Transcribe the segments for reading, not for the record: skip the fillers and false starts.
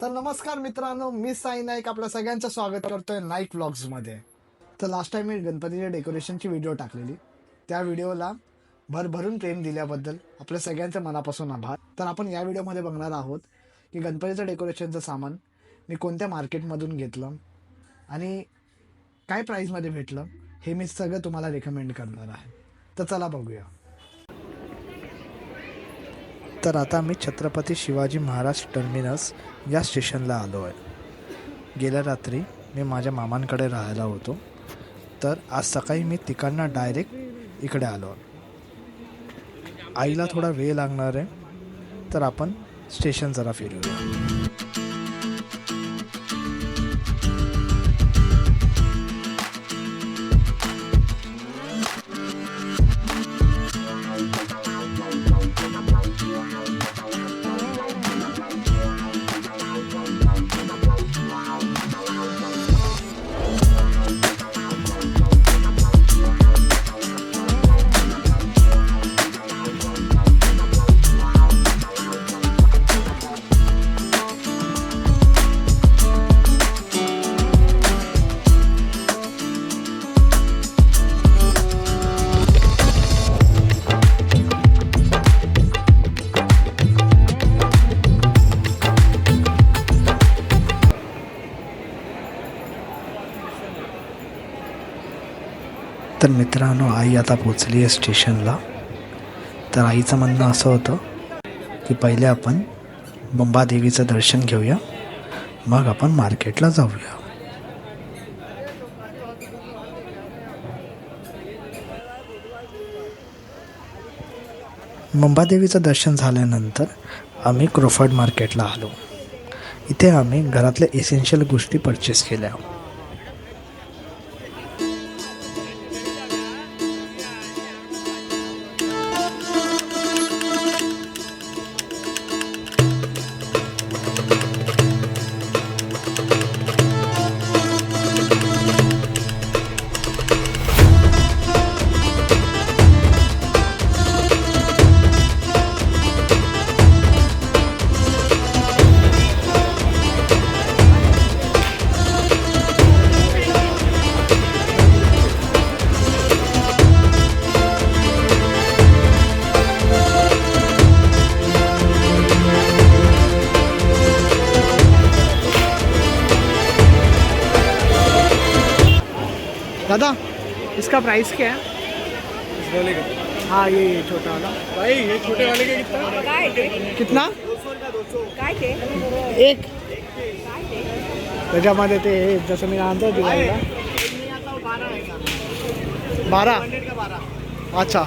तर नमस्कार मित्रांनो, मी साई नाईक आपल्या सगळ्यांचं स्वागत करतोय नाईक व्लॉग्समध्ये. तर लास्ट टाइम मी गणपतीच्या डेकोरेशनची व्हिडिओ टाकलेली. त्या व्हिडिओला भरभरून प्रेम दिल्याबद्दल आपल्या सगळ्यांचे मनापासून आभार. तर आपण या व्हिडिओमध्ये बघणार आहोत की गणपतीचं डेकोरेशनचं सामान मी कोणत्या मार्केटमधून घेतलं आणि काय प्राईजमध्ये भेटलं, हे मी सगळं तुम्हाला रेकमेंड करणार आहे. तर चला बघूया. तर आता मी छत्रपती शिवाजी महाराज टर्मिनस या स्टेशनला आलो आहे. गेल्या रात्री मी माझ्या मामांकडे राहायला होतो, तर आज सकाळी मी तिकडनं डायरेक्ट इकडे आलो. आईला थोडा वेळ लागणार आहे, तर आपण स्टेशन जरा फिरूया. तर मित्रांनो, आई आता पोचली आहे स्टेशनला. तर आईचं म्हणणं असं होतं की पहिले आपण मुंबादेवीचं दर्शन घेऊया, मग आपण मार्केटला जाऊया. मुंबादेवीचं दर्शन झाल्यानंतर आम्ही क्रोफर्ड मार्केटला आलो. इथे आम्ही घरातल्या एसेन्शियल गोष्टी परचेस केल्या. दादा, इसका प्राइस क्या है? इस वाले का हाँ, ये छोटा वाला भाई, ये छोटे वाले का कितना? कितना? 200 काय ते एक. त्याच्यामध्ये ते जसं मी आणतो दिवाळीला 12. 12 अच्छा.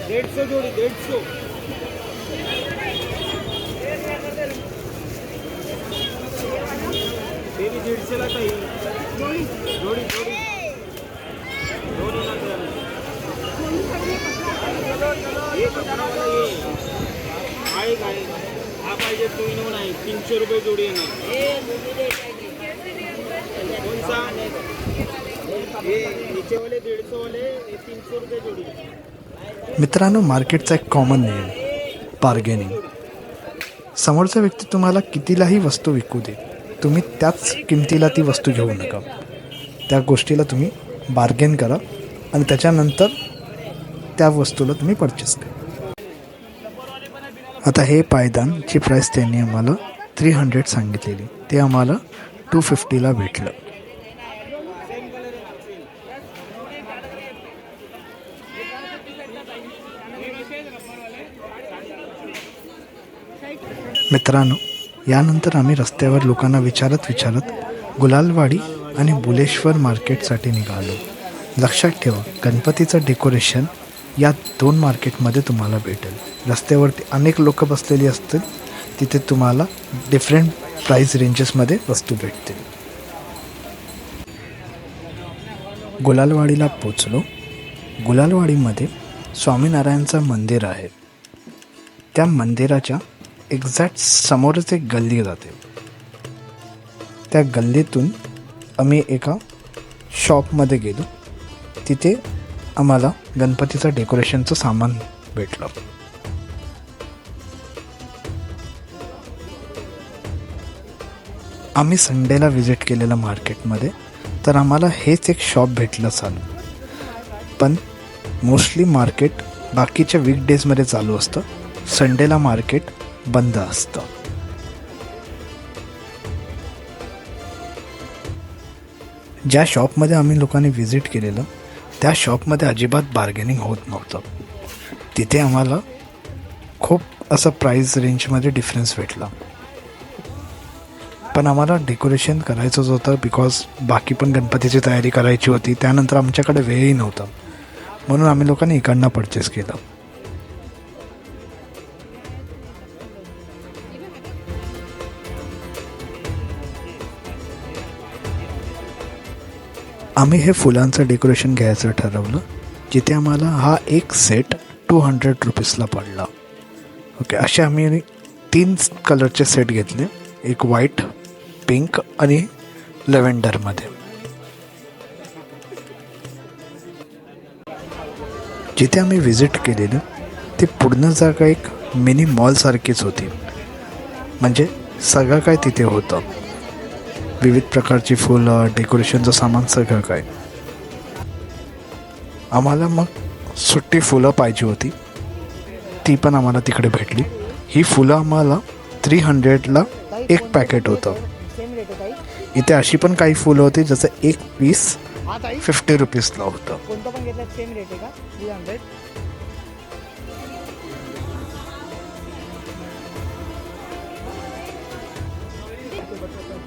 डेढ़ सौ जोड़ी 150. तेरी 150 ला काही जोड़ी जोड़ी जोड़ी जोड़ी ना ये 15 वाला ये आहे हा पाहिजे तो इनो नाही 300 रुपये जोडी आहे ना. कौन सा ये नीचे वाले 150 वाले ये 300 रुपये जोड़ी. मित्रांनो, मार्केटचा एक कॉमन नियम, बार्गेनिंग. समोरचा व्यक्ती तुम्हाला कितीलाही वस्तू विकू दे, तुम्ही त्याच किमतीला ती वस्तू घेऊ नका. त्या गोष्टीला तुम्ही बार्गेन करा आणि त्याच्यानंतर त्या वस्तूला तुम्ही परचेस करा. आता हे पायदानची प्राईस त्यांनी आम्हाला 300 सांगितलेली, ते आम्हाला 250ला भेटलं. मित्रांनो, यानंतर आम्ही रस्त्यावर लोकांना विचारत गुलालवाडी आणि बुलेश्वर मार्केटसाठी निघालो. लक्षात ठेवा, गणपतीचं डेकोरेशन या 2 मार्केटमध्ये तुम्हाला भेटेल. रस्त्यावरती अनेक लोक बसलेली असतील, तिथे तुम्हाला डिफरंट प्राईस रेंजेसमध्ये वस्तू भेटतील. गुलालवाडीला पोचलो. गुलालवाडीमध्ये स्वामीनारायणचं मंदिर आहे. त्या मंदिराच्या एक्झॅक्ट समोरच एक गल्ली जाते. त्या गल्लीतून आम्ही एका शॉपमध्ये गेलो. तिथे आम्हाला गणपतीचं डेकोरेशनचं सामान भेटलं. आम्ही संडेला व्हिजिट केलेलं मार्केटमध्ये, तर आम्हाला हेच एक शॉप भेटलं चालू. पण मोस्टली मार्केट बाकीच्या वीकडेजमध्ये चालू असतं, संडेला मार्केट बंद असतं. ज्या शॉपमध्ये आम्ही लोकांनी व्हिजिट केलेलं त्या शॉपमध्ये अजिबात बार्गेनिंग होत नव्हतं. तिथे आम्हाला खूप असं प्राईस रेंजमध्ये डिफरन्स भेटला. पण आम्हाला डेकोरेशन करायचंच होतं, बिकॉज बाकी पण गणपतीची तयारी करायची होती. त्यानंतर आमच्याकडे वेळही नव्हता, म्हणून आम्ही लोकांनी इकडनं परचेस केलं. आम्ही हे फुलांचं डेकोरेशन घ्यायचं ठरवलं, जिथे आम्हाला हा एक सेट 200 रुपीजला पडला. ओके, असे आम्ही 3 कलरचे सेट घेतले, एक व्हाईट, पिंक आणि लेव्हेंडरमध्ये. जिथे आम्ही व्हिजिट केलेलं ते पूर्ण जागा एक मिनी मॉलसारखीच होती. म्हणजे सगळं काय तिथे होतं, विविध प्रकारची फुलं, डेकोरेशनचं सामान, सगळं काय. आम्हाला मग सुट्टी फुलं पाहिजे होती, ती पण आम्हाला तिकडे भेटली. ही फुलं आम्हाला 300ला एक पॅकेट होतं. इथे अशी पण काही फुलं होती जसं एक पीस 50 रुपीजला होतं. कोणतं पण घेतलं सेम रेट आहे का? 300.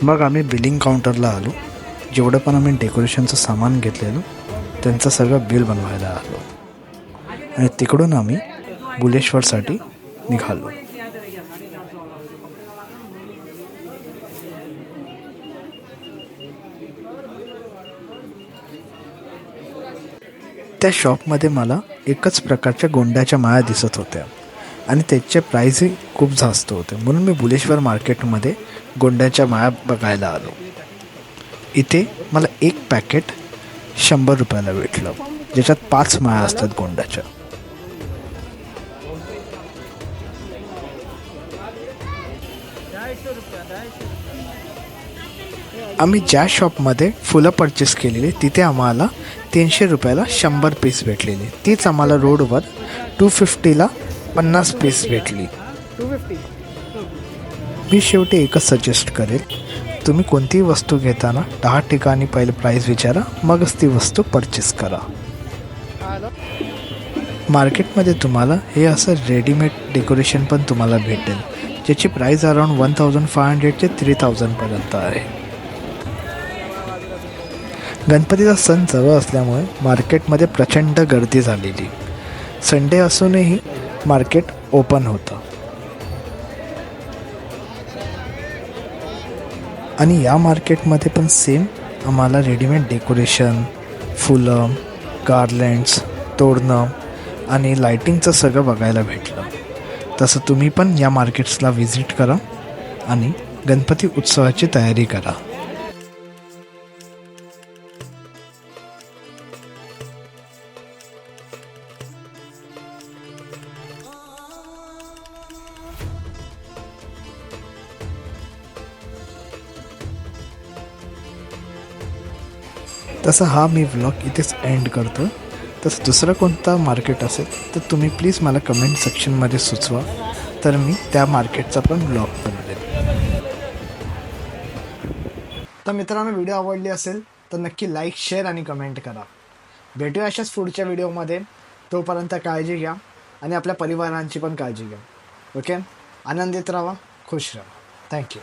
मग आम्ही बिलिंग काउंटरला आलो. जेवढं पण आम्ही डेकोरेशनचं सामान घेतलेलं त्यांचं सगळं बिल बनवायला आलो आणि तिकडून आम्ही बुलेश्वरसाठी निघालो. त्या शॉपमध्ये मला एकच प्रकारच्या गोंड्याच्या माळा दिसत होत्या आणि त्याचे प्राईसही खूप जास्त होते, म्हणून मी बुलेश्वर मार्केटमध्ये गोंड्याच्या माळा बघायला आलो. इथे मला एक पॅकेट 100 रुपयाला भेटलं, ज्याच्यात 5 माळा असतात गोंड्याच्या. आम्ही ज्या शॉपमध्ये फुलं परचेस केलेली तिथे आम्हाला 300 रुपयाला 100 पीस भेटलेली. तीच आम्हाला रोडवर 250ला 50 पीस भेटली. 250. मी शेवटी एकच सजेस्ट करेल, तुम्ही कोणतीही वस्तू घेताना 10 ठिकाणी पहिले प्राईस विचारा, मगच ती वस्तू परचेस करा. मार्केटमध्ये तुम्हाला हे असं रेडीमेड डेकोरेशन पण तुम्हाला भेटेल, ज्याची प्राईस अराउंड 1500 ते 3000पर्यंत आहे. गणपतीचा सण जवळ असल्यामुळे मार्केटमध्ये प्रचंड गर्दी झालेली. संडे असूनही मार्केट ओपन होतं. आणि या मार्केटमध्ये पण सेम आम्हाला रेडीमेड डेकोरेशन, फुलं, गार्लँड्स, तोरणं आणि लायटिंगचं सगळं बघायला भेटलं. तसं तुम्ही पण या मार्केट्सला व्हिजिट करा आणि गणपती उत्सवाची तयारी करा. तसं हा मी व्लॉग इथेच एंड करतो. तसं दुसरं कोणता मार्केट असेल तर तुम्ही प्लीज मला कमेंट सेक्शनमध्ये सुचवा, तर मी त्या मार्केटचा पण व्लॉग बनवेल. तर मित्रांनो, व्हिडिओ आवडली असेल तर नक्की लाईक, शेअर आणि कमेंट करा. भेटूया अशाच पुढच्या व्हिडिओमध्ये. तोपर्यंत काळजी घ्या आणि आपल्या परिवारांची पण काळजी घ्या. ओके, आनंदित राहा, खुश राहा. थँक्यू.